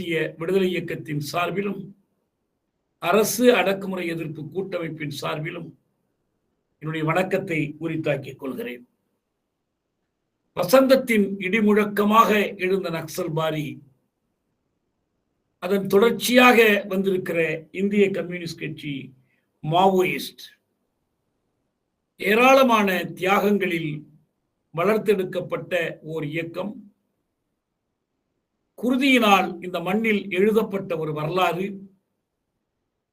தேசிய விடுதலை இயக்கத்தின் சார்பிலும் அரசு அடக்குமுறை எதிர்ப்பு கூட்டமைப்பின் சார்பிலும் என்னுடைய வணக்கத்தை உரித்தாக்கிக் கொள்கிறேன். வசந்தத்தின் இடிமுழக்கமாக எழுந்த நக்சல் பாரி, அதன் தொடர்ச்சியாக வந்திருக்கிற இந்திய கம்யூனிஸ்ட் கட்சி, மாவோயிஸ்ட், ஏராளமான தியாகங்களில் வளர்த்தெடுக்கப்பட்ட ஓர் இயக்கம். குருதியினால் இந்த மண்ணில் எழுதப்பட்ட ஒரு வரலாறு.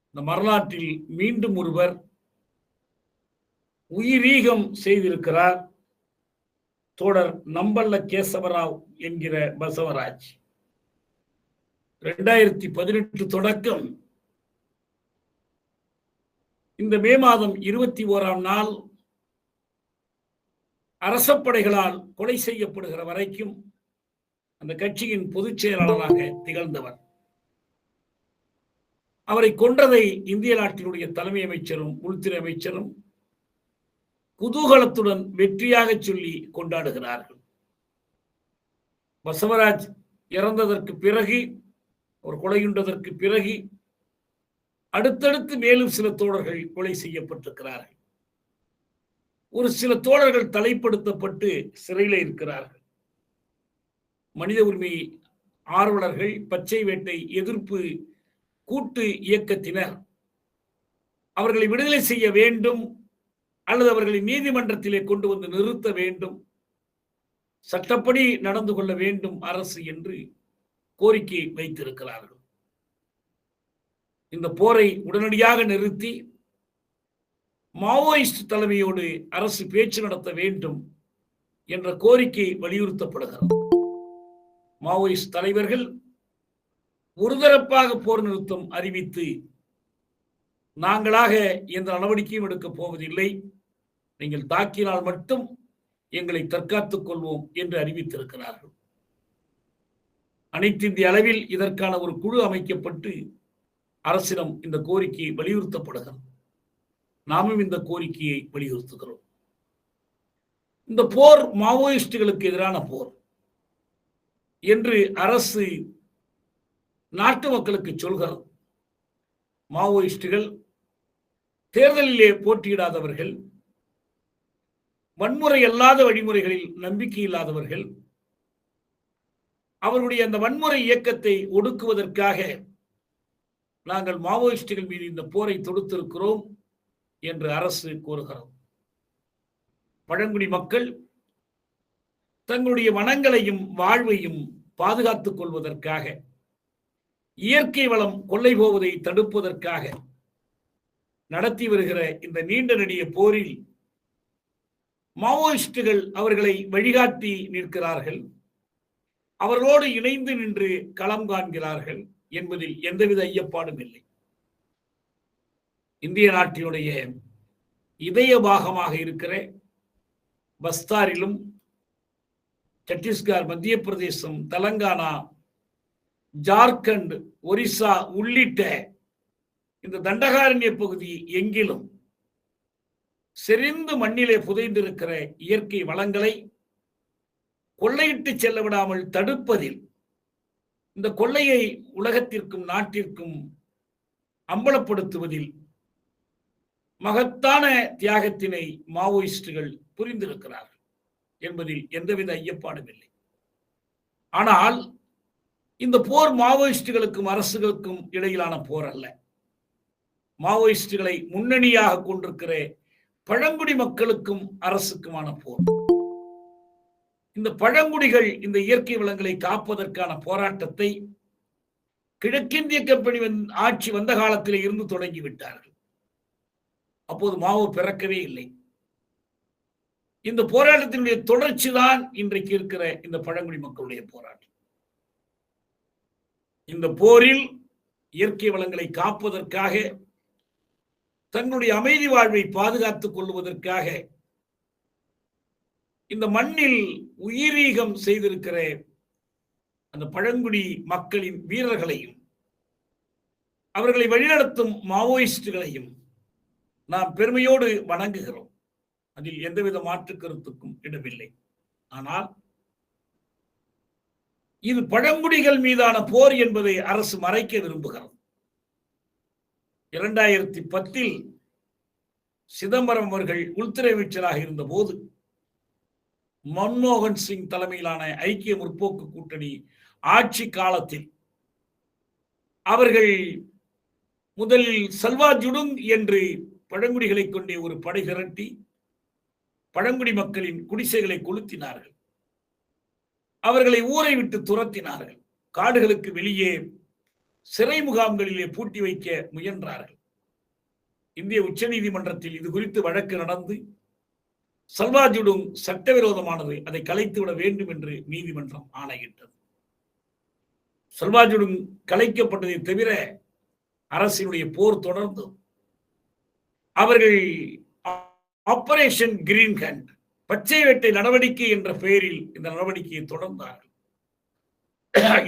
இந்த வரலாற்றில் மீண்டும் ஒருவர் உயிரீகம் செய்திருக்கிறார். தோழர் நம்பல்ல கேசவராவ் என்கிற பசவராஜ். 2018 தொடக்கம் இந்த மே மாதம் 21ஆம் நாள் அரசப்படைகளால் கொலை செய்யப்படுகிற வரைக்கும் அந்த கட்சியின் பொதுச் செயலாளராக திகழ்ந்தவர். அவரை கொன்றதை இந்திய நாட்டினுடைய தலைமை அமைச்சரும் உள்துறை அமைச்சரும் குதூகலத்துடன் வெற்றியாக சொல்லி கொண்டாடுகிறார்கள். பசவராஜ் இறந்ததற்கு பிறகு, ஒரு கொலையுண்டதற்கு பிறகு அடுத்தடுத்து மேலும் சில தோழர்கள் கொலை செய்யப்பட்டிருக்கிறார்கள். ஒரு சில தோழர்கள் தலைப்படுத்தப்பட்டு சிறையில் இருக்கிறார்கள். மனித உரிமை ஆர்வலர்கள், பச்சை வேட்டை எதிர்ப்பு கூட்டு இயக்கத்தினர் அவர்களை விடுதலை செய்ய வேண்டும் அல்லது அவர்களை நீதிமன்றத்திலே கொண்டு வந்து நிறுத்த வேண்டும், சட்டப்படி நடந்து கொள்ள வேண்டும் அரசு என்று கோரிக்கை வைத்திருக்கிறார்கள். இந்த போரை உடனடியாக நிறுத்தி மாவோயிஸ்ட் தலைமையோடு அரசு பேச்சு நடத்த வேண்டும் என்ற கோரிக்கை வலியுறுத்தப்படுகிறது. மாவோயிஸ்ட் தலைவர்கள் ஒருதரப்பாக போர் நிறுத்தம் அறிவித்து, நாங்களாக எந்த நடவடிக்கையும் எடுக்கப் போவதில்லை, நீங்கள் தாக்கினால் மட்டும் எங்களை தற்காத்துக் கொள்வோம் என்று அறிவித்திருக்கிறார்கள். அனைத்து இந்திய அளவில் இதற்கான ஒரு குழு அமைக்கப்பட்டு அரசிடம் இந்த கோரிக்கை வலியுறுத்தப்படுகிறது. நாமும் இந்த கோரிக்கையை வலியுறுத்துகிறோம். இந்த போர் மாவோயிஸ்டுகளுக்கு எதிரான போர் என்று அரசு நாட்டு மக்களுக்கு சொல்கிறது. மாவோயிஸ்டுகள் தேர்தலிலே போட்டியிடாதவர்கள், வன்முறை அல்லாத வழிமுறைகளில் நம்பிக்கை இல்லாதவர்கள். அவருடைய அந்த வன்முறை இயக்கத்தை ஒடுக்குவதற்காக நாங்கள் மாவோயிஸ்டுகள் மீது இந்த போரை தொடுத்திருக்கிறோம் என்று அரசு கூறுகிறது. பழங்குடி மக்கள் தங்களுடைய வனங்களையும் வாழ்வையும் பாதுகாத்துக் கொள்வதற்காக, இயற்கை வளம் கொள்ளை போவதை தடுப்பதற்காக நடத்தி வருகிற இந்த நீண்ட நெடிய போரில் மாவோயிஸ்டுகள் அவர்களை வழிகாட்டி நிற்கிறார்கள், அவர்களோடு இணைந்து நின்று களம் காண்கிறார்கள் என்பதில் எந்தவித ஐயப்பாடும் இல்லை. இந்திய நாட்டினுடைய இதய பாகமாக இருக்கிற பஸ்தாரிலும், சத்தீஸ்கர், மத்திய பிரதேசம், தெலங்கானா, ஜார்க்கண்ட், ஒரிசா உள்ளிட்ட இந்த தண்டகாரண்ய பகுதி எங்கிலும் செறிந்து மண்ணிலே புதைந்திருக்கிற இயற்கை வளங்களை கொள்ளையிட்டு செல்ல விடாமல் தடுப்பதில், இந்த கொள்ளையை உலகத்திற்கும் நாட்டிற்கும் அம்பலப்படுத்துவதில் மகத்தான தியாகத்தினை மாவோயிஸ்டுகள் புரிந்திருக்கிறார்கள் என்பதில் எந்தவித ஐயப்பாடும் இல்லை. ஆனால் இந்த போர் மாவோயிஸ்டுகளுக்கும் அரசுகளுக்கும் இடையிலான போர் அல்ல. மாவோயிஸ்டுகளை முன்னணியாக கொண்டிருக்கிற பழங்குடி மக்களுக்கும் அரசுக்குமான போர். இந்த பழங்குடிகள் இந்த இயற்கை வளங்களை காப்பதற்கான போராட்டத்தை கிழக்கிந்திய கம்பெனி ஆட்சி வந்த காலத்திலே இருந்து தொடங்கிவிட்டார்கள். அப்போது மாவோ பிறக்கவே இல்லை. இந்த போராட்டத்தினுடைய தொடர்ச்சி தான் இன்றைக்கு இருக்கிற இந்த பழங்குடி மக்களுடைய போராட்டம். இந்த போரில் இயற்கை வளங்களை காப்பதற்காக, தங்களுடைய அமைதி வாழ்வை பாதுகாத்துக் கொள்வதற்காக இந்த மண்ணில் உயிரீகம் செய்திருக்கிற அந்த பழங்குடி மக்களின் வீரர்களையும் அவர்களை வழிநடத்தும் மாவோயிஸ்டுகளையும் நாம் பெருமையோடு வணங்குகிறோம். அதில் எந்தவித மாற்று கருத்துக்கும் இடமில்லை. ஆனால் இது பழங்குடிகள் மீதான போர் என்பதை அரசு மறைக்க விரும்புகிறது. 2010 சிதம்பரம் அவர்கள் உள்துறை அமைச்சராக இருந்த போது மன்மோகன் சிங் தலைமையிலான ஐக்கிய முற்போக்கு கூட்டணி ஆட்சி காலத்தில் அவர்கள் முதலில் சல்வா ஜுடுங் என்று பழங்குடிகளை கொண்டே ஒரு படை திரட்டி பழங்குடி மக்களின் குடிசைகளை கொளுத்தினார்கள். அவர்களை ஊரை விட்டு துரத்தினார்கள். காடுகளுக்கு வெளியே சிறை முகாம்களிலே பூட்டி வைக்க முயன்றார்கள். இந்திய உச்ச நீதிமன்றத்தில் இது குறித்து வழக்கு நடந்து சல்வா ஜுடுங் சட்டவிரோதமானது, அதை கலைத்துவிட வேண்டும் என்று நீதிமன்றம் ஆணையிட்டது. சல்வா ஜுடுங் கலைக்கப்பட்டதை தவிர அரசினுடைய போர் தொடர்ந்து அவர்கள் ஆபரேஷன் கிரீன் ஹேண்ட் பச்சை வேட்டை நடவடிக்கை என்ற பெயரில் இந்த நடவடிக்கையை தொடர்ந்தார்கள்.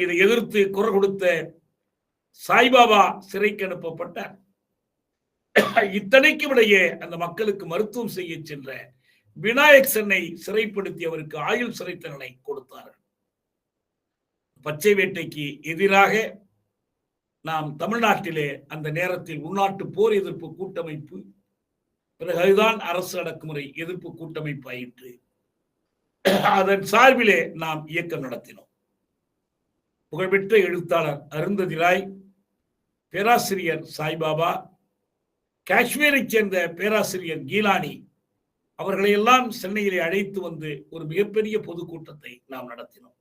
இதை எதிர்த்து குரல் கொடுத்த சாய்பாபா சிறைக்கு அனுப்பப்பட்டார். இத்தனைக்கும் இடையே அந்த மக்களுக்கு மருத்துவம் செய்ய சென்ற விநாயக் சென்னை சிறைப்படுத்தி அவருக்கு ஆயுள் சிறை தண்டனை கொடுத்தார்கள். பச்சை வேட்டைக்கு எதிராக நாம் தமிழ்நாட்டிலே அந்த நேரத்தில் உள்நாட்டு போர் எதிர்ப்பு கூட்டமைப்பு, பிறகுதான் அரசு அடக்குமுறை எதிர்ப்பு கூட்டமைப்பு ஆயிற்று. அதன் சார்பிலே நாம் இயக்கம் நடத்தினோம். புகழ்பெற்ற எழுத்தாளர் அருந்ததி ராய், பேராசிரியர் சாய்பாபா, காஷ்மீரை சேர்ந்த பேராசிரியர் கீலானி அவர்களையெல்லாம் சென்னையிலே அழைத்து வந்து ஒரு மிகப்பெரிய பொதுக்கூட்டத்தை நாம் நடத்தினோம்.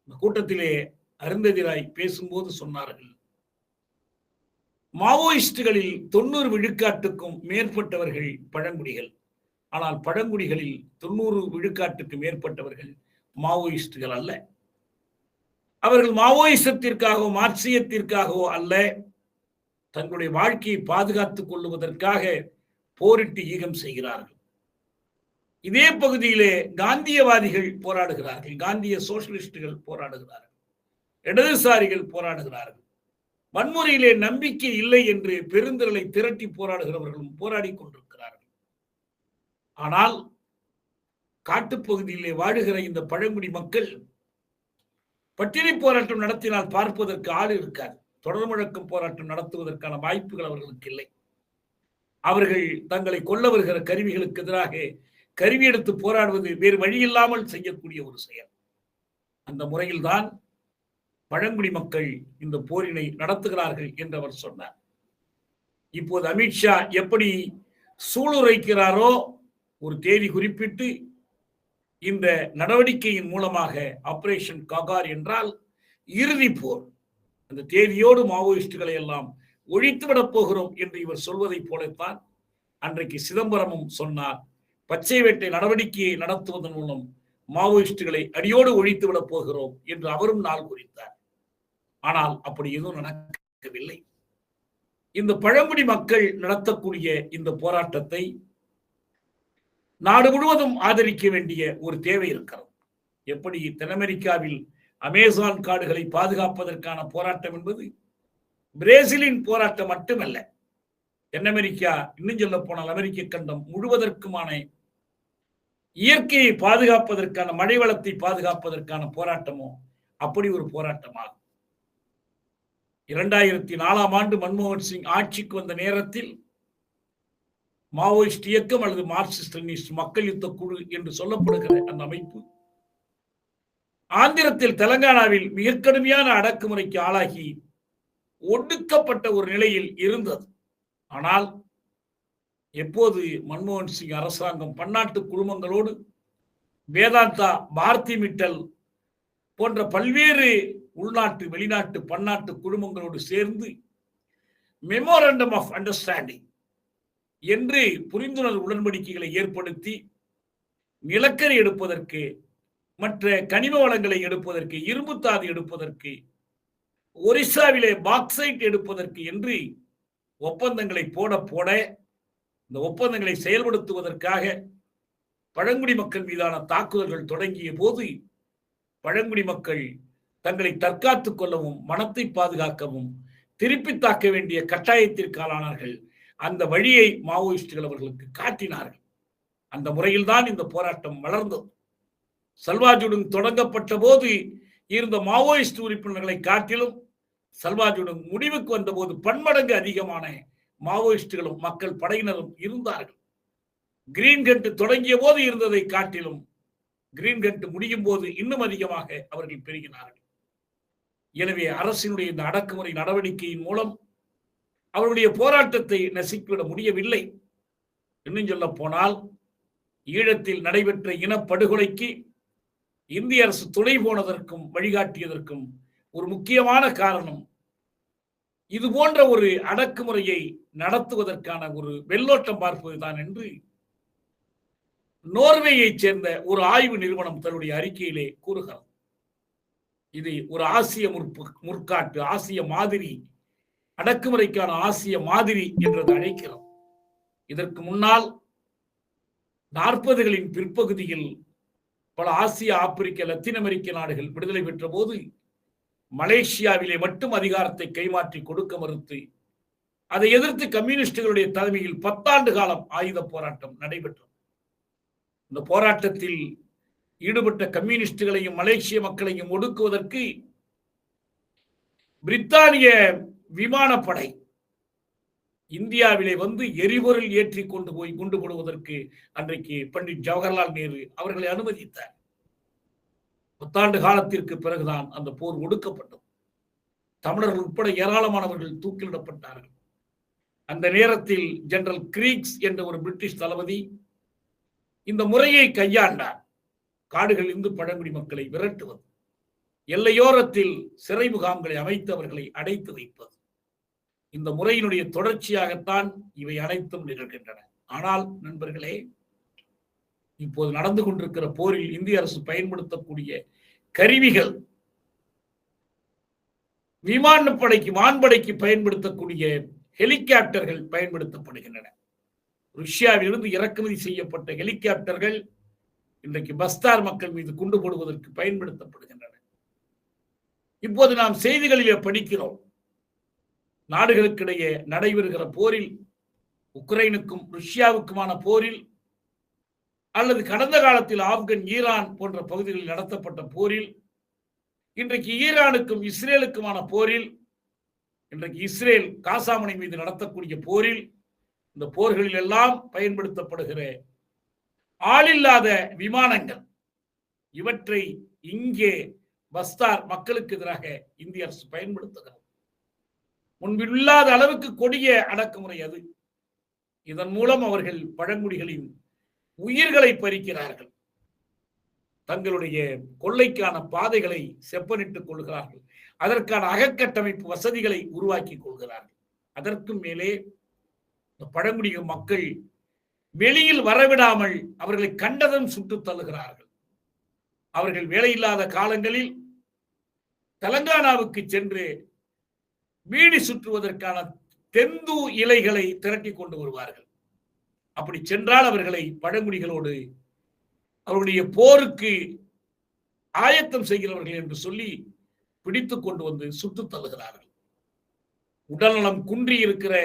இந்த கூட்டத்திலே அருந்ததி ராய் பேசும்போது சொன்னார்கள், மாவோயிஸ்டுகளில் 90 விழுக்காட்டுக்கும் மேற்பட்டவர்கள் பழங்குடிகள். ஆனால் பழங்குடிகளில் 90 விழுக்காட்டுக்கு மேற்பட்டவர்கள் மாவோயிஸ்டுகள் அல்ல. அவர்கள் மாவோயிசத்திற்காகவோ மார்க்சியத்திற்காகவோ அல்ல, தங்களுடைய வாழ்க்கையை பாதுகாத்துக் கொள்வதற்காக போரிட்டு ஈகம் செய்கிறார்கள். இதே பகுதியிலே காந்தியவாதிகள் போராடுகிறார்கள், காந்திய சோசியலிஸ்டுகள் போராடுகிறார்கள், இடதுசாரிகள் போராடுகிறார்கள். வன்முறையிலே நம்பிக்கை இல்லை என்று பெருந்திரளை திரட்டி போராடுகிறவர்களும் போராடி கொண்டிருக்கிறார்கள். ஆனால் காட்டுப்பகுதியிலே வாழுகிற இந்த பழங்குடி மக்கள் பட்டினி போராட்டம் நடத்தினால் பார்ப்பதற்கு ஆள் இருக்காது. தொடர் முழக்கம் போராட்டம் நடத்துவதற்கான வாய்ப்புகள் அவர்களுக்கு இல்லை. அவர்கள் தங்களை கொல்ல வருகிற கருவிகளுக்கு எதிராக கருவி எடுத்து போராடுவது வேறு வழியில்லாமல் செய்யக்கூடிய ஒரு செயல். அந்த முறையில்தான் பழங்குடி மக்கள் இந்த போரினை நடத்துகிறார்கள் என்று அவர் சொன்னார். இப்போது அமித்ஷா எப்படி சூளுரைக்கிறாரோ, ஒரு தேதி குறிப்பிட்டு இந்த நடவடிக்கையின் மூலமாக ஆபரேஷன் காகார் என்றால் இறுதி போர், அந்த தேதியோடு மாவோயிஸ்டுகளை எல்லாம் ஒழித்துவிடப் போகிறோம் என்று இவர் சொல்வதை போலத்தான் அன்றைக்கு சிதம்பரமும் சொன்னார். பச்சை வேட்டை நடவடிக்கையை நடத்துவதன் மூலம் மாவோயிஸ்டுகளை அடியோடு ஒழித்து விடப் போகிறோம் என்று அவரும் நாள் குறித்தார். ஆனால் அப்படி எதுவும் நடக்கவில்லை. இந்த பழங்குடி மக்கள் நடத்தக்கூடிய இந்த போராட்டத்தை நாடு முழுவதும் ஆதரிக்க வேண்டிய ஒரு தேவை இருக்கிறது. எப்படி தென் அமெரிக்காவில் அமேசான் காடுகளை பாதுகாப்பதற்கான போராட்டம் என்பது பிரேசிலின் போராட்டம் மட்டுமல்ல, தென் அமெரிக்கா, இன்னும் சொல்ல போனால் அமெரிக்க கண்டம் முழுவதற்குமான இயற்கையை பாதுகாப்பதற்கான, மழை வளத்தை பாதுகாப்பதற்கான போராட்டமோ அப்படி ஒரு போராட்டமாகும். 2004 மன்மோகன் சிங் ஆட்சிக்கு வந்த நேரத்தில் மாவோயிஸ்ட் இயக்கம் அல்லது மார்க்சிஸ்ட் லெனினிஸ்ட் மக்கள் யுத்த குழு என்று சொல்லப்படுகிற அந்த அமைப்பு ஆந்திரத்தில், தெலங்கானாவில் மிக கடுமையான அடக்குமுறைக்கு ஆளாகி ஒடுக்கப்பட்ட ஒரு நிலையில் இருந்தது. ஆனால் எப்போது மன்மோகன் சிங் அரசாங்கம் பன்னாட்டு குழுமங்களோடு, வேதாந்தா, பாரதி மிட்டல் போன்ற பல்வேறு உள்நாட்டு வெளிநாட்டு பன்னாட்டு குழுமங்களோடு சேர்ந்து மெமோரண்டம் ஆஃப் அண்டர்ஸ்டாண்டிங் என்று புரிந்துணர்வு உடன்படிக்கைகளை ஏற்படுத்தி நிலக்கரி எடுப்பதற்கு, மற்ற கனிம வளங்களை எடுப்பதற்கு, இரும்புத்தாது எடுப்பதற்கு, ஒரிசாவிலே பாக்சைட் எடுப்பதற்கு என்று ஒப்பந்தங்களை போட இந்த ஒப்பந்தங்களை செயல்படுத்துவதற்காக பழங்குடி மக்கள் மீதான தாக்குதல்கள் தொடங்கிய போது பழங்குடி மக்கள் தங்களை தற்காத்துக் கொள்ளவும், மனத்தை பாதுகாக்கவும், திருப்பி தாக்க வேண்டிய கட்டாயத்திற்கானார்கள். அந்த வழியை மாவோயிஸ்டுகள் அவர்களுக்கு காட்டினார்கள். அந்த முறையில்தான் இந்த போராட்டம் வளர்ந்தது. சல்வா ஜுடுங் தொடங்கப்பட்ட போது இருந்த மாவோயிஸ்ட் உறுப்பினர்களை காட்டிலும் சல்வாஜுடன் முடிவுக்கு வந்தபோது பன்மடங்கு அதிகமான மாவோயிஸ்டுகளும் மக்கள் படையினரும் இருந்தார்கள். கிரீன்கண்ட் தொடங்கிய போது இருந்ததை காட்டிலும் கிரீன்கண்ட் முடியும் போது இன்னும் அதிகமாக அவர்கள் பெருகினார்கள். எனவே அரசினுடைய இந்த அடக்குமுறை நடவடிக்கையின் மூலம் அவருடைய போராட்டத்தை நசுக்கிவிட முடியவில்லை. இன்னும் சொல்ல போனால் ஈழத்தில் நடைபெற்ற இனப்படுகொலைக்கு இந்திய அரசு துணை போனதற்கும் வழிகாட்டியதற்கும் ஒரு முக்கியமான காரணம் இது போன்ற ஒரு அடக்குமுறையை நடத்துவதற்கான ஒரு வெள்ளோட்டம் பார்ப்பதுதான் என்று நோர்வேயைச் சேர்ந்த ஒரு ஆய்வு நிறுவனம் தன்னுடைய அறிக்கையிலே கூறுகிறது. இது ஒரு ஆசிய முற்காட்டு, ஆசிய மாதிரி, அடக்குமுறைக்கான ஆசிய மாதிரி என்றது அழைக்கிறோம். இதற்கு முன்னால் 40களின் பிற்பகுதியில் பல ஆசிய, ஆப்பிரிக்க, லத்தீன் அமெரிக்க நாடுகள் விடுதலை பெற்ற போது மலேசியாவிலே மட்டும் அதிகாரத்தை கைமாற்றி கொடுக்க மறுத்து அதை எதிர்த்து கம்யூனிஸ்டுகளுடைய தலைமையில் 10 ஆண்டு காலம் ஆயுத போராட்டம் நடைபெற்றது. இந்த போராட்டத்தில் ஈடுபட்ட கம்யூனிஸ்டுகளையும் மலேசிய மக்களையும் ஒடுக்குவதற்கு பிரித்தானிய விமானப்படை இந்தியாவிலே வந்து எரிபொருள் ஏற்றி கொண்டு போய் குண்டு போடுவதற்கு அன்றைக்கு பண்டிட் ஜவஹர்லால் நேரு அவர்களை அனுமதித்தார். 10 ஆண்டு காலத்திற்கு பிறகுதான் அந்த போர் ஒடுக்கப்பட்டது. தமிழர்கள் உட்பட ஏராளமானவர்கள் தூக்கிலிடப்பட்டார்கள். அந்த நேரத்தில் ஜெனரல் கிரீக்ஸ் என்ற ஒரு பிரிட்டிஷ் தளபதி இந்த முறையை கையாண்டார். காடுகளில் இருந்து பழங்குடி மக்களை விரட்டுவது, எல்லையோரத்தில் சிறை முகாம்களை அமைத்து அவர்களை அடைத்து வைப்பது, இந்த முறையினுடைய தொடர்ச்சியாகத்தான் இவை அனைத்தும் நிகழ்கின்றன. ஆனால் நண்பர்களே, இப்போது நடந்து கொண்டிருக்கிற போரில் இந்திய அரசு பயன்படுத்தக்கூடிய கருவிகள் விமானப்படைக்கு, வான்படைக்கு பயன்படுத்தக்கூடிய ஹெலிகாப்டர்கள் பயன்படுத்தப்படுகின்றன. ருஷ்யாவிலிருந்து இறக்குமதி செய்யப்பட்ட ஹெலிகாப்டர்கள் இன்றைக்கு பஸ்தார் மக்கள் மீது குண்டு போடுவதற்கு பயன்படுத்தப்படுகின்றன. இப்போது நாம் செய்திகளிலே படிக்கிறோம், நாடுகளுக்கிடையே நடைபெறுகிற போரில், உக்ரைனுக்கும் ருஷ்யாவுக்குமான போரில் அல்லது கடந்த காலத்தில் ஆப்கன், ஈரான் போன்ற பகுதிகளில் நடத்தப்பட்ட போரில், இன்றைக்கு ஈரானுக்கும் இஸ்ரேலுக்குமான போரில், இன்றைக்கு இஸ்ரேல் காசாமுனை மீது நடத்தக்கூடிய போரில், இந்த போர்களில் எல்லாம் பயன்படுத்தப்படுகிற ஆளில்லாத விமானங்கள், இவற்றை இங்கே பஸ்தார் மக்களுக்கு எதிராக இந்திய அரசு பயன்படுத்துகிறது. முன்பில்லாத அளவுக்கு கொடிய அடக்குமுறை அது. இதன் மூலம் அவர்கள் பழங்குடிகளின் உயிர்களை பறிக்கிறார்கள். தங்களுடைய கொள்ளைக்கான பாதைகளை செப்பனிட்டுக் கொள்கிறார்கள். அதற்கான அகக்கட்டமைப்பு வசதிகளை உருவாக்கி கொள்கிறார்கள். அதற்கும் மேலே பழங்குடிய மக்கள் வெளியில் வரவிடாமல் அவர்களை கண்டதும் சுட்டு தள்ளுகிறார்கள். அவர்கள் வேலையில்லாத காலங்களில் தெலங்கானாவுக்கு சென்று வீடு சுற்றுவதற்கான தெந்து இலைகளை திரட்டி கொண்டு வருவார்கள். அப்படி சென்றால் அவர்களை பழங்குடிகளோடு அவருடைய போருக்கு ஆயத்தம் செய்கிறவர்கள் என்று சொல்லி பிடித்துக் கொண்டு வந்து சுட்டுத் தள்ளுகிறார்கள். உடல்நலம் குன்றி இருக்கிற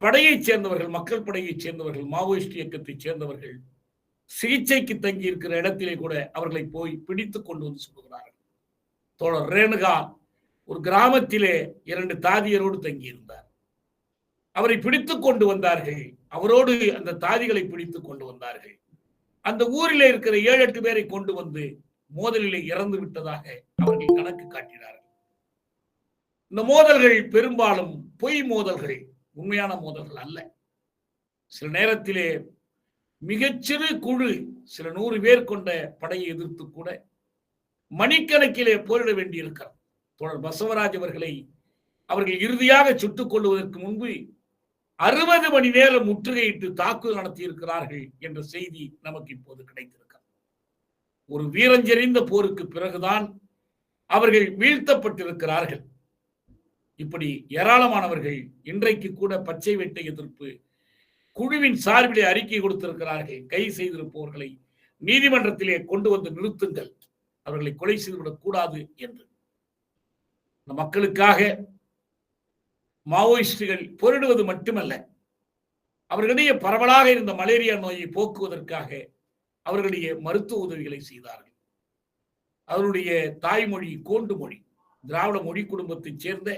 படையைச் சேர்ந்தவர்கள், மக்கள் படையைச் சேர்ந்தவர்கள், மாவோயிஸ்ட் இயக்கத்தைச் சேர்ந்தவர்கள் சிகிச்சைக்கு தங்கி இருக்கிற இடத்திலே கூட அவர்களை போய் பிடித்துக் கொண்டு வந்து சொல்லுகிறார்கள். தோழர் ரேணுகா ஒரு கிராமத்திலே 2 தாதியரோடு தங்கியிருந்தார். அவரை பிடித்துக் கொண்டு வந்தார்கள். அவரோடு அந்த தாதிகளை பிடித்துக் கொண்டு வந்தார்கள். அந்த ஊரிலே இருக்கிற 7-8 பேரை கொண்டு வந்து மோதலிலே இறந்து விட்டதாக அவர்கள் கணக்கு காட்டினார்கள். இந்த மோதல்கள் பெரும்பாலும் பொய் மோதல்கள், உண்மையான மோதல்கள் அல்ல. சில நேரத்திலே மிகச்சிறு குழு, சில 100 பேர் கொண்ட படையை எதிர்த்து கூட மணிக்கணக்கிலே போரிட வேண்டியிருக்கிறது. தோழர் பசவராஜ் அவர்கள் இறுதியாக சுட்டுக் கொள்வதற்கு முன்பு 60 மணி நேரம் முற்றுகையிட்டு தாக்குதல் நடத்தியிருக்கிறார்கள் என்ற செய்தி நமக்கு இப்போது கிடைத்திருக்கிறது. ஒரு வீரஞ்செறிந்த போருக்கு பிறகுதான் அவர்கள் வீழ்த்தப்பட்டிருக்கிறார்கள். இப்படி ஏராளமானவர்கள் இன்றைக்கு கூட பச்சை வெட்டை எதிர்ப்பு குழுவின் சார்பிலே அறிக்கை கொடுத்திருக்கிறார்கள். கைது செய்திருப்பவர்களை நீதிமன்றத்திலே கொண்டு வந்து நிறுத்துங்கள், அவர்களை கொலை செய்துவிடக் கூடாது என்று. இந்த மக்களுக்காக மாவோயிஸ்டுகள் போரிடுவது மட்டுமல்ல, அவர்களிடையே பரவலாக இருந்த மலேரியா நோயை போக்குவதற்காக அவர்களிடையே மருத்துவ உதவிகளை செய்தார்கள். அவருடைய தாய்மொழி கோண்டு மொழி, திராவிட மொழி குடும்பத்தைச் சேர்ந்த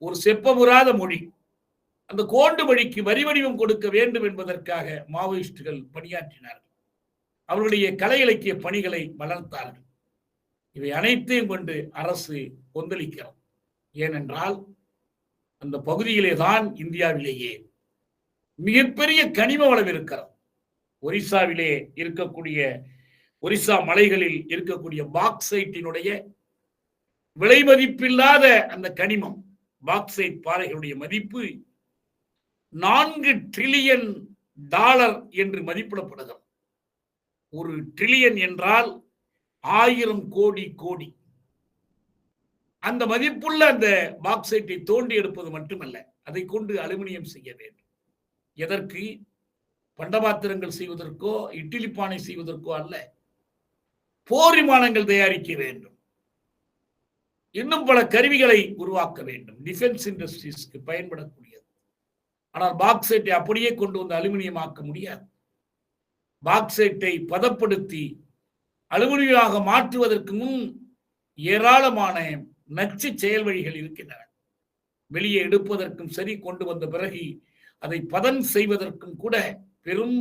ஒரு செப்பமுறாத மொழி. அந்த கோண்டு மொழிக்கு வரி வடிவம் கொடுக்க வேண்டும் என்பதற்காக மாவோயிஸ்டுகள் பணியாற்றினார்கள். அவருடைய கலை இலக்கிய பணிகளை வளர்த்தார்கள். இவை அனைத்தையும் கொண்டு அரசு கொந்தளிக்கிறது. ஏனென்றால் அந்த பகுதியிலே தான் இந்தியாவிலேயே மிகப்பெரிய கனிம வளம் இருக்கிறது. ஒரிசாவிலே இருக்கக்கூடிய ஒரிசா மலைகளில் இருக்கக்கூடிய பாக்சைட்டினுடைய விலை மதிப்பில்லாத அந்த கனிமம், பாக்சைட் பாறைகளுடைய மதிப்பு $4 டிரில்லியன் என்று மதிப்பிடப்படுகிறது. ஒரு டிரில்லியன் என்றால் 1000 கோடி கோடி. அந்த மதிப்புள்ள அந்த பாக்சைட்டை தோண்டி எடுப்பது மட்டுமல்ல, அதை கொண்டு அலுமினியம் செய்ய வேண்டும். எதற்கு? பண்டபாத்திரங்கள் செய்வதற்கோ இட்லி பானை செய்வதற்கோ அல்ல, போர் விமானங்கள் தயாரிக்க வேண்டும். இன்னும் பல கருவிகளை உருவாக்க வேண்டும், டிஃபென்ஸ் இண்டஸ்ட்ரீஸ்க்கு பயன்படக்கூடியது. ஆனால் பாக்சைட்டை அப்படியே கொண்டு வந்து அலுமினியம் ஆக்க முடியாது. பாக்சைட்டை பதப்படுத்தி அலுமினியமாக மாற்றுவதற்கு முன் ஏராளமான நச்சு செயல் வழிகள் இருக்கின்றன. வெளியே எடுப்பதற்கும் சரி, கொண்டு வந்த பிறகு அதை பதன் செய்வதற்கும் கூட பெரும்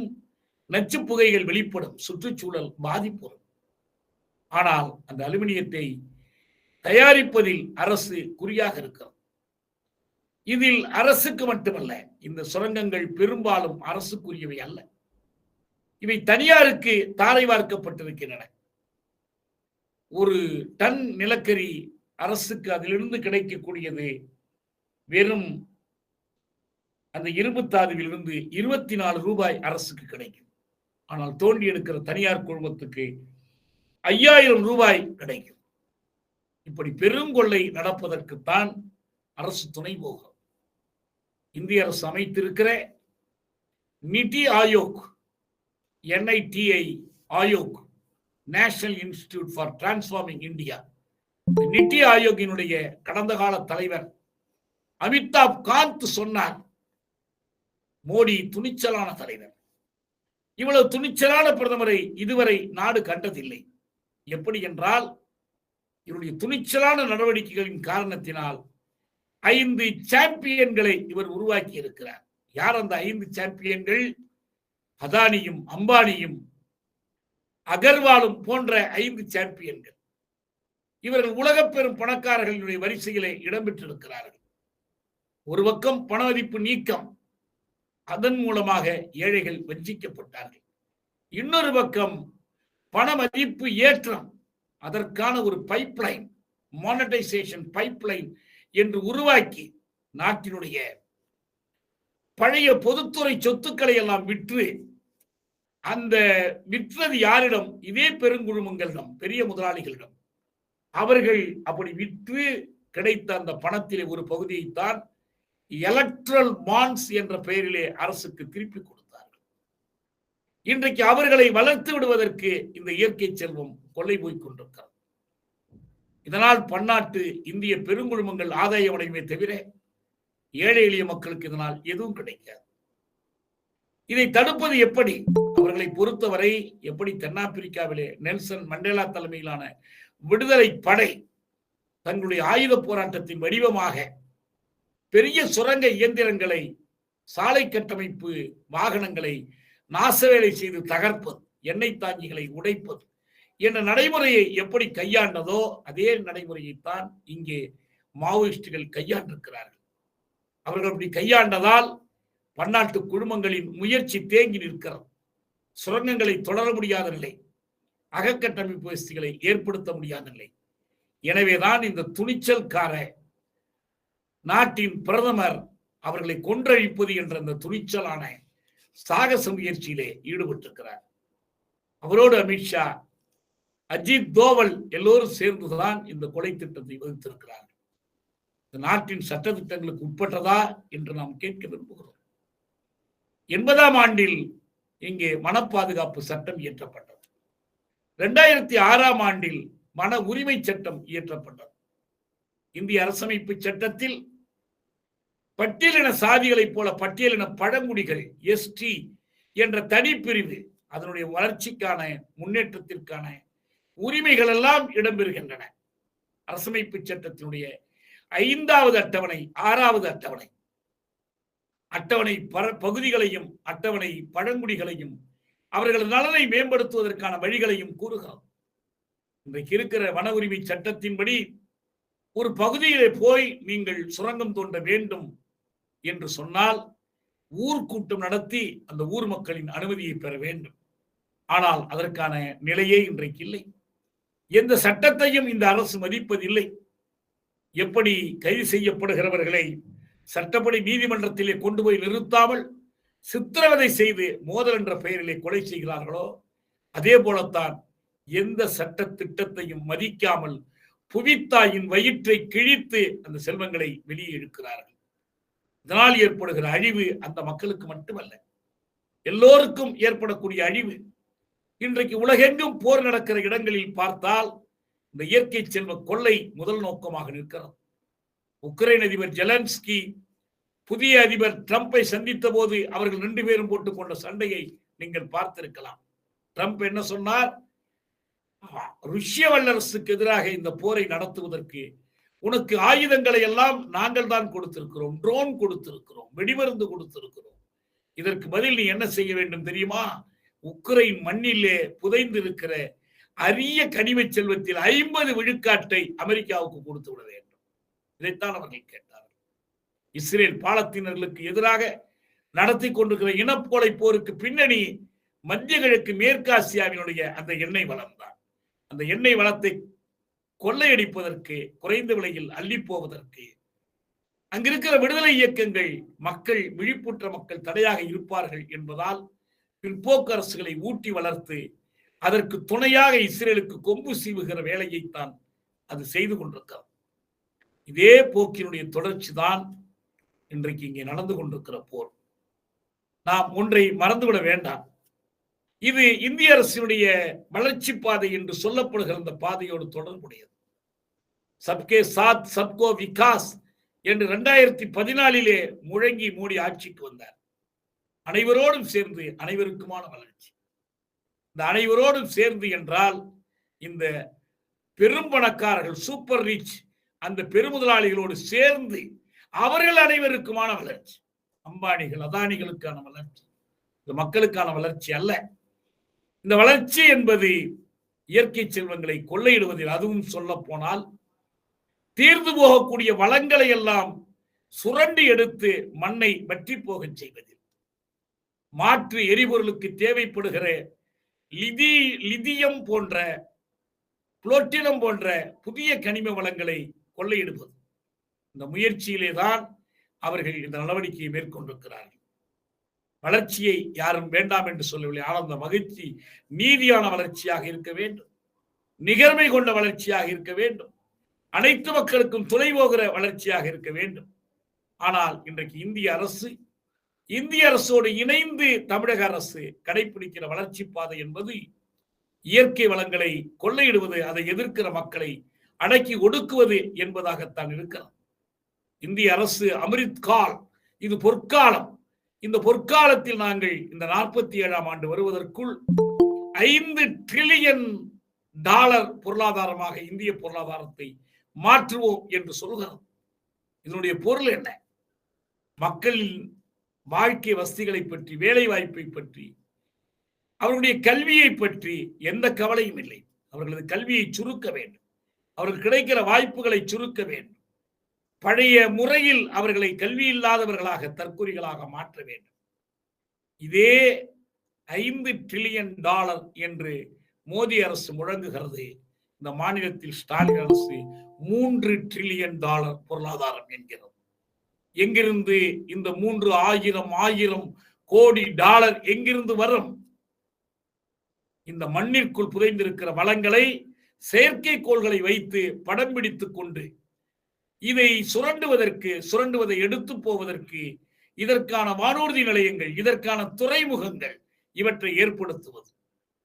நச்சு புகைகள் வெளிப்படும், சுற்றுச்சூழல் பாதிப்பு. ஆனால் அந்த அலுமினியத்தை தயாரிப்பதில் அரசு குறியாக இருக்கிறது. இதில் அரசுக்கு மட்டுமல்ல, இந்த சுரங்கங்கள் பெரும்பாலும் அரசுக்குரியவை அல்ல, இவை தனியாருக்கு தாரை வார்க்கப்பட்டிருக்கின்றன. ஒரு டன் நிலக்கரி அரசுக்கு அதிலிருந்து கிடைக்கக்கூடியது வெறும் அந்த இரும்புத்தாதுவிலிருந்து 24 ரூபாய் அரசுக்கு கிடைக்கும். ஆனால் தோண்டி எடுக்கிற தனியார் குழுமத்துக்கு 5000 ரூபாய் கிடைக்கும். இப்படி பெருங்கொள்ளை நடப்பதற்குத்தான் அரசு துணை போகும். இந்திய அரசு அமைத்திருக்கிற நிதி Aayog, NITI Aayog, national institute for transforming India, நிதி ஆயோக்கினுடைய கடந்த கால தலைவர் அமிதாப் காந்த் சொன்னார், மோடி துணிச்சலான தலைவர், இவ்வளவு துணிச்சலான பிரதமரை இதுவரை நாடு கண்டதில்லை. எப்படி என்றால், இவருடைய துணிச்சலான நடவடிக்கைகளின் காரணத்தினால் 5 சாம்பியன்களை இவர் உருவாக்கி இருக்கிறார். யார் அந்த 5 சாம்பியன்கள்? அதானியும் அம்பானியும் அகர்வாலும் போன்ற 5 சாம்பியன்கள். இவர்கள் உலக பெரும் பணக்காரர்களுடைய வரிசையிலே இடம்பெற்றிருக்கிறார்கள். ஒரு பக்கம் பணமதிப்பு நீக்கம், அதன் மூலமாக ஏழைகள் வஞ்சிக்கப்பட்டார்கள். இன்னொரு பக்கம் பண மதிப்பு ஏற்றம், அதற்கான ஒரு பைப்லைன், மானிட்டைசேஷன் பைப்லைன் என்று உருவாக்கி நாட்டினுடைய பழைய பொதுத்துறை சொத்துக்களை எல்லாம் விற்று, அந்த விற்றது யாரிடம்? இதே பெருங்குழுமங்களிடம், பெரிய முதலாளிகளிடம். அவர்கள் அப்படி விற்று கிடைத்த அந்த பணத்திலே ஒரு பகுதியைத்தான் எலக்ட்ரல் பாண்ட்ஸ் என்ற பெயரிலே அரசுக்கு திருப்பி கொடுத்தார்கள். இன்றைக்கு அவர்களை வளர்த்து விடுவதற்கு இந்த இயற்கை செல்வம் கொள்ளை போய் கொண்டிருக்கிறது. இதனால் பன்னாட்டு இந்திய பெருங்குழுமங்கள் ஆதாயம் அடையுமே தவிர ஏழை எளிய மக்களுக்கு இதனால் எதுவும் கிடைக்காது. இதை தடுப்பது எப்படி? அவர்களை பொறுத்தவரை எப்படி தென்னாப்பிரிக்காவிலே நெல்சன் மண்டேலா தலைமையிலான விடுதலை படை தங்களுடைய ஆயுத போராட்டத்தின் வடிவமாக பெரிய சுரங்க இயந்திரங்களை, சாலை கட்டமைப்பு வாகனங்களை நாசவேலை செய்து தகர்ப்பது, எண்ணெய் தாங்கிகளை உடைப்பது என்ற நடைமுறையை எப்படி கையாண்டதோ அதே நடைமுறையைத்தான் இங்கே மாவோயிஸ்டுகள் கையாண்டிருக்கிறார்கள். அவர்கள் அப்படி கையாண்டதால் பன்னாட்டு குழுமங்களின் முயற்சி தேங்கி நிற்கிறது. சுரங்கங்களை தொடர முடியாத நிலை, அகக்கட்டமைப்பு வசதிகளை ஏற்படுத்த முடியாத நிலை. எனவேதான் இந்த துணிச்சல்கார நாட்டின் பிரதமர் அவர்களை கொன்றழிப்பது என்ற அந்த துணிச்சலான சாகச முயற்சியிலே ஈடுபட்டிருக்கிறார். அவரோடு அமித்ஷா, அஜித் தோவல் எல்லோரும் சேர்ந்துதான் இந்த கொலை திட்டத்தை வகுத்திருக்கிறார்கள். இந்த நாட்டின் சட்ட திட்டங்களுக்கு உட்பட்டதா என்று நாம் கேட்க விரும்புகிறோம். 80ஆம் ஆண்டில் இங்கே மன பாதுகாப்பு சட்டம் இயற்றப்பட்டது. 2006ஆம் ஆண்டில் மன உரிமை சட்டம் இயற்றப்பட்டது. இந்திய அரசமைப்பு சட்டத்தில் பட்டியலின சாதிகளைப் போல பட்டியலின பழங்குடிகள், ST என்ற தனிப்பிரிவு, அதனுடைய வளர்ச்சிக்கான, முன்னேற்றத்திற்கான உரிமைகள் எல்லாம் இடம்பெறுகின்றன. அரசமைப்பு சட்டத்தினுடைய 5வது அட்டவணை, 6வது அட்டவணை, அட்டவணை பகுதிகளையும் அட்டவணை பழங்குடிகளையும் அவர்களது நலனை மேம்படுத்துவதற்கான வழிகளையும் கூறுகிறோம். இன்றைக்கு இருக்கிற வன உரிமை சட்டத்தின்படி ஒரு பகுதியிலே போய் நீங்கள் சுரங்கம் தோண்ட வேண்டும் என்று சொன்னால் ஊர்க்கூட்டம் நடத்தி அந்த ஊர் மக்களின் அனுமதியை பெற வேண்டும். ஆனால் அதற்கான நிலையே இன்றைக்கு இல்லை. எந்த சட்டத்தையும் இந்த அரசு மதிப்பதில்லை. எப்படி கைது செய்யப்படுகிறவர்களை சட்டப்படி நீதிமன்றத்திலே கொண்டு போய் நிறுத்தாமல் சித்திரவதை செய்து மோதல் என்ற பெயரிலே கொலை செய்கிறார்களோ அதே போலத்தான் எந்த சட்ட திட்டத்தையும் மதிக்காமல் புவித்தாயின் வயிற்றை கிழித்து அந்த செல்வங்களை வெளியே இழுக்கிறார்கள். இதனால் ஏற்படுகிற அழிவு அந்த மக்களுக்கு மட்டுமல்ல, எல்லோருக்கும் ஏற்படக்கூடிய அழிவு. இன்றைக்கு உலகெங்கும் போர் நடக்கிற இடங்களில் பார்த்தால் இந்த இயற்கை செல்வ கொள்ளை முதல் நோக்கமாக நிற்கிறது. உக்ரைன் அதிபர் ஜெலன்ஸ்கி புதிய அதிபர் ட்ரம்பை சந்தித்த போது அவர்கள் 2 பேரும் போட்டுக் கொண்ட சண்டையை நீங்கள் பார்த்திருக்கலாம். ட்ரம்ப் என்ன சொன்னார்? ருஷ்ய வல்லரசுக்கு எதிராக இந்த போரை நடத்துவதற்கு உனக்கு ஆயுதங்களை எல்லாம் நாங்கள் தான் கொடுத்திருக்கிறோம், ட்ரோன் கொடுத்திருக்கிறோம், வெடிமருந்து கொடுத்திருக்கிறோம். இதற்கு பதில் நீ என்ன செய்ய வேண்டும் தெரியுமா? உக்ரைன் மண்ணிலே புதைந்து இருக்கிற அரிய கனிம செல்வத்தில் 50 விழுக்காட்டை அமெரிக்காவுக்கு கொடுத்து விட வேண்டும். இதைத்தான் அவர்கள் கேட்டார்கள். இஸ்ரேல் பாலஸ்தீனர்களுக்கு எதிராக நடத்தி கொண்டிருக்கிற இனக்கொலை போருக்கு பின்னணி மத்திய கிழக்கு மேற்காசியாவினுடைய அந்த எண்ணெய் வளம் தான். அந்த எண்ணெய் வளத்தை கொள்ளையடிப்பதற்கு, குறைந்த விலையில் அள்ளி போவதற்கு அங்கிருக்கிற விடுதலை இயக்கங்கள் மக்கள், விழிப்புற்ற மக்கள் தடையாக இருப்பார்கள் என்பதால் பிற்போக்கு அரசுகளை ஊட்டி வளர்த்து அதற்கு துணையாக இஸ்ரேலுக்கு கொம்பு சீவுகிற வேலையைத்தான் அது செய்து கொண்டிருக்கிறது. இதே போக்கினுடைய தொடர்ச்சி தான் இன்றைக்கு இங்கே நடந்து கொண்டிருக்கிற போர். நாம் ஒன்றை மறந்துவிட வேண்டாம். இது இந்திய அரசினுடைய வளர்ச்சி பாதை என்று சொல்லப்படுகிற அந்த பாதையோடு தொடர்புடையது. சப்கே சாத் சப்கோ விகாஸ் என்று 2014 முழங்கி மோடி ஆட்சிக்கு வந்தார். அனைவரோடும் சேர்ந்து அனைவருக்குமான வளர்ச்சி. இந்த அனைவரோடும் சேர்ந்து என்றால் இந்த பெரும் பணக்காரர்கள், சூப்பர் ரிச், அந்த பெருமுதலாளிகளோடு சேர்ந்து அவர்கள் அனைவருக்குமான வளர்ச்சி. அம்பானிகள், அதானிகளுக்கான வளர்ச்சி, இந்த மக்களுக்கான வளர்ச்சி அல்ல. இந்த வளர்ச்சி என்பது இயற்கை செல்வங்களை கொள்ளையிடுவதில், அதுவும் சொல்ல போனால் தீர்ந்து போகக்கூடிய வளங்களை எல்லாம் சுரண்டி எடுத்து மண்ணை வற்றி போக செய்வதில், மாற்று எரிபொருளுக்கு தேவைப்படுகிற லிதியம் போன்ற, புளோட்டினம் போன்ற புதிய கனிம வளங்களை கொள்ளையிடுவது. இந்த முயற்சியிலே தான் அவர்கள் இந்த நடவடிக்கையை மேற்கொண்டிருக்கிறார்கள். வளர்ச்சியை யாரும் வேண்டாம் என்று சொல்லவில்லை. ஆனால் அந்த மகிழ்ச்சி நீதியான வளர்ச்சியாக இருக்க வேண்டும், நிகழ்மை கொண்ட வளர்ச்சியாக இருக்க வேண்டும், அனைத்து மக்களுக்கும் துணை போகிற வளர்ச்சியாக இருக்க வேண்டும். ஆனால் இன்றைக்கு இந்திய அரசோடு இணைந்து தமிழக அரசு கடைபிடிக்கிற வளர்ச்சி பாதை என்பது இயற்கை வளங்களை கொள்ளையிடுவது, அதை எதிர்க்கிற மக்களை அடக்கி ஒடுக்குவது என்பதாகத்தான் இருக்கிறது. இந்திய அரசு அமிர்த் கால், இது பொற்காலம். இந்த பொற்காலத்தில் நாங்கள் இந்த 47ஆம் ஆண்டு வருவதற்குள் $5 டிரில்லியன் பொருளாதாரமாக இந்திய பொருளாதாரத்தை மாற்றுவோம் என்று சொல்கிறது. இதனுடைய பொருள் என்ன? மக்களின் வாழ்க்கை வசதிகளை பற்றி, வேலை வாய்ப்பை பற்றி, அவர்களுடைய கல்வியை பற்றி எந்த கவலையும் இல்லை. அவர்களது கல்வியை சுருக்க வேண்டும், அவர்கள் கிடைக்கிற வாய்ப்புகளை சுருக்க வேண்டும், பழைய முறையில் அவர்களை கல்வி இல்லாதவர்களாக, தற்கொலைகளாக மாற்ற வேண்டும். இதே $5 டிரில்லியன் என்று மோடி அரசு முழங்குகிறது. இந்த மாநிலத்தில் ஸ்டாலின் அரசு $3 டிரில்லியன் பொருளாதாரம் என்கிறது. எங்கிருந்து இந்த 3,000 கோடி டாலர் எங்கிருந்து வரும்? இந்த மண்ணிற்குள் புதைந்திருக்கிற வளங்களை செயற்கைக்கோள்களை வைத்து படம் பிடித்துக் கொண்டு இதை சுரண்டுவதை எடுத்து போவதற்கு இதற்கான வானூர்தி நிலையங்கள், இதற்கான துறைமுகங்கள், இவற்றை ஏற்படுத்துவது,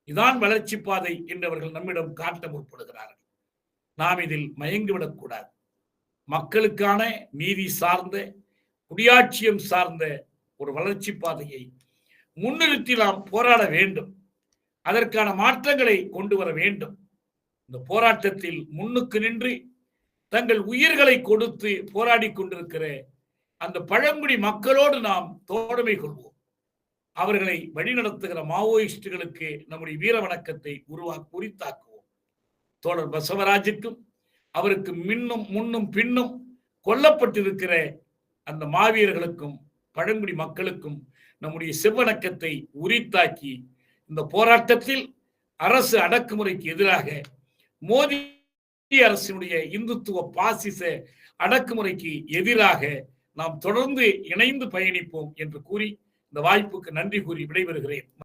இதான் வளர்ச்சி பாதை என்றவர்கள் நம்மிடம் காட்ட முற்படுகிறார்கள். நாம் இதில் மயங்கிவிடக் கூடாது. மக்களுக்கான நீதி சார்ந்த, குடியாட்சியம் சார்ந்த ஒரு வளர்ச்சி பாதையை முன்னிறுத்தி நாம் போராட வேண்டும். அதற்கான மாற்றங்களை கொண்டு வர வேண்டும். இந்த போராட்டத்தில் முன்னுக்கு நின்று தங்கள் உயிர்களை கொடுத்து போராடி கொண்டிருக்கிற அந்த பழங்குடி மக்களோடு நாம் தோழமை கொள்வோம். அவர்களை வழிநடத்துகிற மாவோயிஸ்டுகளுக்கு நம்முடைய வீர வணக்கத்தை உரித்தாக்குவோம். தோழர் பசவராஜுக்கும் அவருக்கு முன்னும் பின்னும் கொல்லப்பட்டிருக்கிற அந்த மாவீரர்களுக்கும் பழங்குடி மக்களுக்கும் நம்முடைய செவ்வணக்கத்தை உரித்தாக்கி இந்த போராட்டத்தில் அரசு அடக்குமுறைக்கு எதிராக மோடி அரசினுடைய இந்துத்துவ பாசிச அடக்குமுறைக்கு எதிராக நாம் தொடர்ந்து இணைந்து பயணிப்போம் என்று கூறி இந்த வாய்ப்புக்கு நன்றி கூறி விடைபெறுகிறேன்.